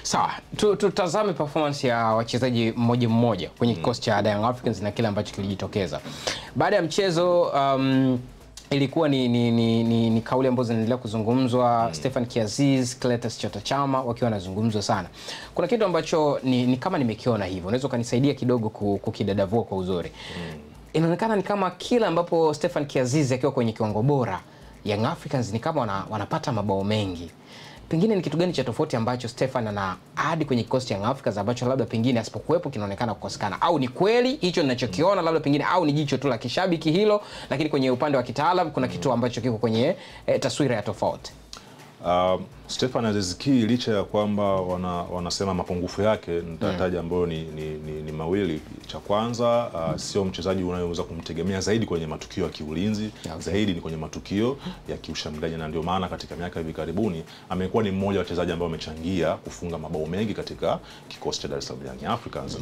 Sawa, tutazame performance ya wachezaji mmoja mmoja kwenye kikosi cha Young Africans na kile ambacho kilijitokeza. Baada ya mchezo ilikuwa ni kauli ambazo zinaendelea kuzungumzwa. Stefan Kiaziz, Clatous Chota Chama wakiwa wanazungumzwa sana. Kuna kitu ambacho ni kama nimekiona hivyo. Unaweza kanisaidia kidogo kukidadavua kwa uzuri. Inaonekana ni kama kila ambapo Stefan Kiaziz akiwa kwenye kiwango bora, Young Africans ni kama wanapata mabao mengi. Pengine ni kitu gani cha tofauti ambacho Stefan ana hadi kwenye kikosi cha Young Africans ambacho labda pengine asipokuwepo kinaonekana kukosekana, au ni kweli hicho ninachokiona labda pengine, au ni jicho tu la kishabiki hilo, lakini kwenye upande wa kitaalam kuna kitu ambacho kiko kwenye taswira ya tofauti? Stefan Aziz Ki, licha ya kwamba wanasema mapungufu yake, nitataja ambayo ni mawili. Cha kwanza, sio mchezaji unayeweza kumtegemea zaidi kwenye matukio ya kiulinzi, zaidi ni kwenye matukio ya kiushambuliaji, na ndio maana katika miaka hivi karibuni amekuwa ni mmoja wa wachezaji ambao wamechangia kufunga mabao mengi katika kikosi cha Dar es Salaam Young Africans,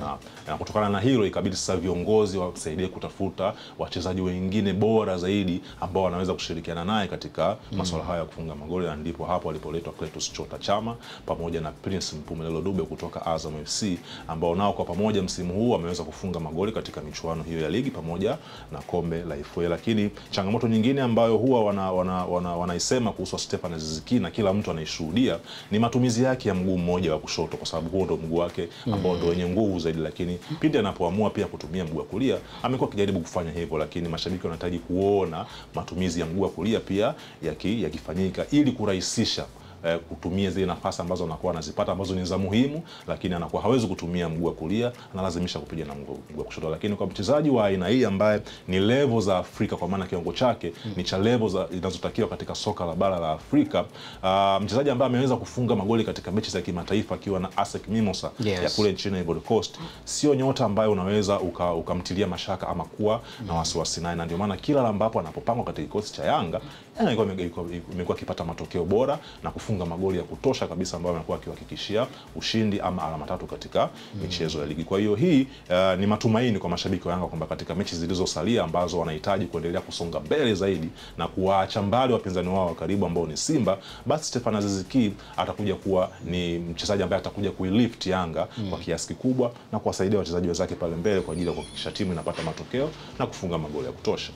na kutokana na hilo ikabidi sasa viongozi wasaidie kutafuta wachezaji wengine bora zaidi ambao wanaweza kushirikiana naye katika masuala haya ya kufunga magoli, na ndipo hapo alipoletwa Clatous Chota Chama pamoja na Prince Mpumelelo Dube kutoka Azam FC, ambao nao kwa pamoja msimu huu wameweza kufunga magoli katika michuano hiyo ya ligi pamoja na kombe la FA. Lakini changamoto nyingine ambayo huwa wanaisema kuhusu Stefan Aziz Ki na kila mtu anaishuhudia ni matumizi yake ya mguu mmoja wa kushoto, kwa sababu huo ndio mguu wake ambao ndio wenye nguvu zaidi, lakini pindi anapoamua pia kutumia mguu wa kulia amekuwa akijaribu kufanya hivyo, lakini mashabiki wanahitaji kuona matumizi ya mguu wa kulia pia yakifanyika ili kurahisisha kutumia zile nafasi ambazo anakuwa anazipata ambazo ni za muhimu, lakini anakuwa hawezi kutumia mguu wa kulia, analazimisha kupiga na mguu wa kushoto. Lakini kwa mchezaji wa aina hii ambaye ni level za Afrika, kwa maana kiwango chake ni cha level zinazotakiwa katika soka la bara la Afrika, mchezaji ambaye ameweza kufunga magoli katika mechi za kimataifa akiwa na ASEC Mimosa ya kule nchini Ivory Coast, sio nyota ambaye unaweza ukamtilia mashaka ama kuwa na wasiwasi naye, na ndio maana kila ambapo anapopangwa katika kikosi cha Yanga imekuwa akipata matokeo bora na kufunga magoli ya kutosha kabisa ambayo anakuwa akiwahakikishia ushindi ama alama 3 katika michezo ya ligi. Kwa hiyo hii ni matumaini kwa mashabiki wa Yanga kwamba katika mechi zilizosalia ambazo wanahitaji kuendelea kusonga mbele zaidi na kuwaacha mbali wapinzani wao wa karibu ambao ni Simba, basi Stefan Aziz Ki atakuja kuwa ni mchezaji ambaye atakuja kuilift Yanga kwa kiasi kikubwa na kuwasaidia wachezaji wenzake pale mbele kwa ajili ya kuhakikisha timu inapata matokeo na kufunga magoli ya kutosha.